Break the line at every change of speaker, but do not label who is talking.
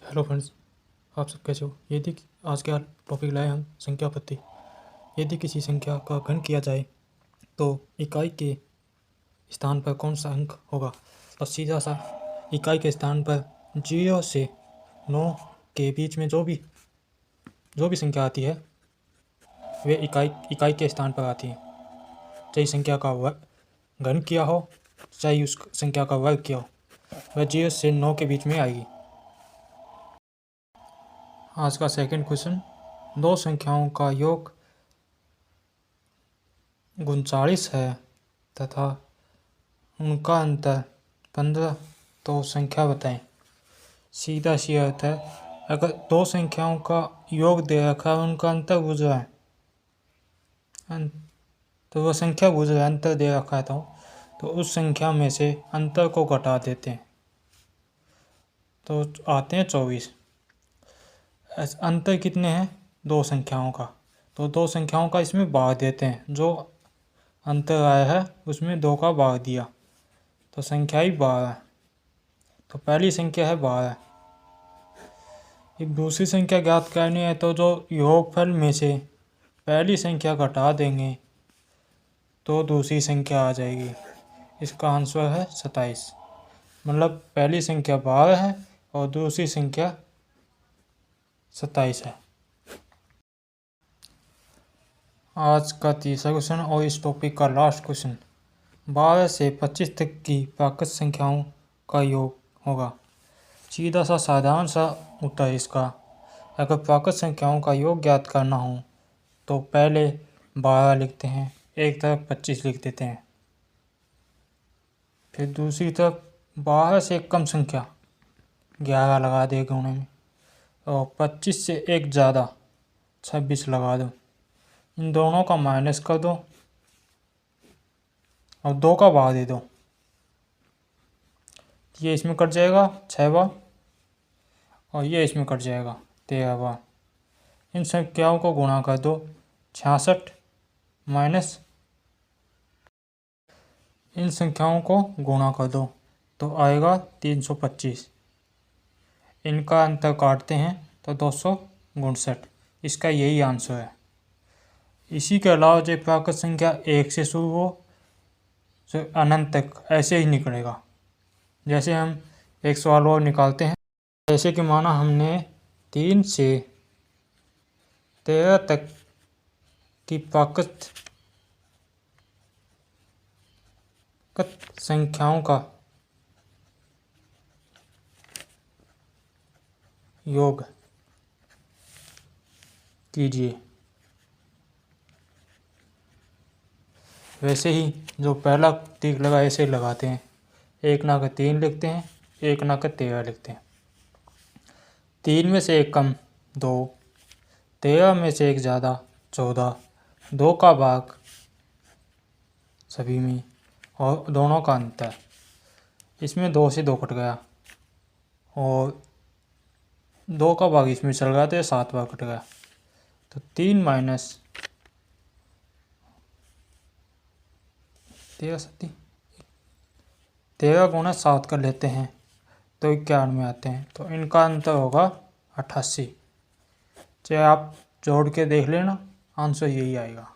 Hello friends, आप सब कैसे हो। यदि आज का टॉपिक लाए हम संख्या पत्ती। यदि किसी संख्या का घन किया जाए तो इकाई के स्थान पर कौन सा अंक होगा। तो सीधा सा इकाई के स्थान पर 0 से 9 के बीच में जो भी संख्या आती है वे इकाई के स्थान पर आती है। चाहे संख्या का घन किया हो, चाहे उस संख्या का वर्ग किया हो, वह 0 से 9 के बीच में आएगी। आज का सेकंड क्वेश्चन, दो संख्याओं का योग 39 है तथा उनका अंतर 15, तो संख्या बताएं। सीधा सी अर्थ है, अगर दो संख्याओं का योग दे रखा है, उनका अंतर पूछ रहा है, तो वह संख्या पूछ रहा है, अंतर दे रखा है तो उस संख्या में से अंतर को घटा देते हैं तो आते हैं 24। अंतर कितने हैं? दो संख्याओं का, तो दो संख्याओं का इसमें भाग देते हैं। जो अंतर आया है उसमें 2 का भाग दिया तो संख्या ही 12। तो पहली संख्या है 12। एक दूसरी संख्या ज्ञात करनी है तो जो योगफल में से पहली संख्या घटा देंगे तो दूसरी संख्या आ जाएगी। इसका आंसर है 27। मतलब पहली संख्या 12 है और दूसरी संख्या 27 है। आज का तीसरा क्वेश्चन और इस टॉपिक का लास्ट क्वेश्चन, 12 से 25 तक की प्राकृत संख्याओं का योग होगा। सीधा सा साधारण सा उत्तर है इसका। अगर प्राकृत संख्याओं का योग ज्ञात करना हो तो पहले 12 लिखते हैं, एक तरफ 25 लिख देते हैं, फिर दूसरी तरफ 12 से एक कम संख्या 11 लगा दे गुणे में, और 25 से एक ज़्यादा 26 लगा दो। इन दोनों का माइनस कर दो और 2 का भाग दे दो। ये इसमें कट जाएगा 6 बार और ये इसमें कट जाएगा 13 बार। इन संख्याओं को गुणा कर दो, 66 माइनस इन संख्याओं को गुणा कर दो तो आएगा 325। इनका अंतर काटते हैं तो 259। इसका यही आंसर है। इसी के अलावा जो प्राकृत संख्या 1 से शुरू हो तो अनंत तक ऐसे ही निकलेगा। जैसे हम एक सवाल और निकालते हैं, जैसे कि माना हमने 3 से 13 तक की प्राकृत संख्याओं का योग कीजिए। वैसे ही जो पहला टिक लगा ऐसे ही लगाते हैं, 1 ना कर 3 लिखते हैं, 1 ना कर 13 लिखते हैं। 3 में से एक कम 2, 13 में से एक ज़्यादा 14, 2 का भाग सभी में और दोनों का अंतर। इसमें 2 से 2 कट गया और 2 का भाग इसमें चल गया तो 7 बार कट गया। तो 3 माइनस 13 गुना 7 कर लेते हैं तो 91 में आते हैं। तो इनका अंतर होगा 88। चाहे आप जोड़ के देख लेना, आंसर यही आएगा।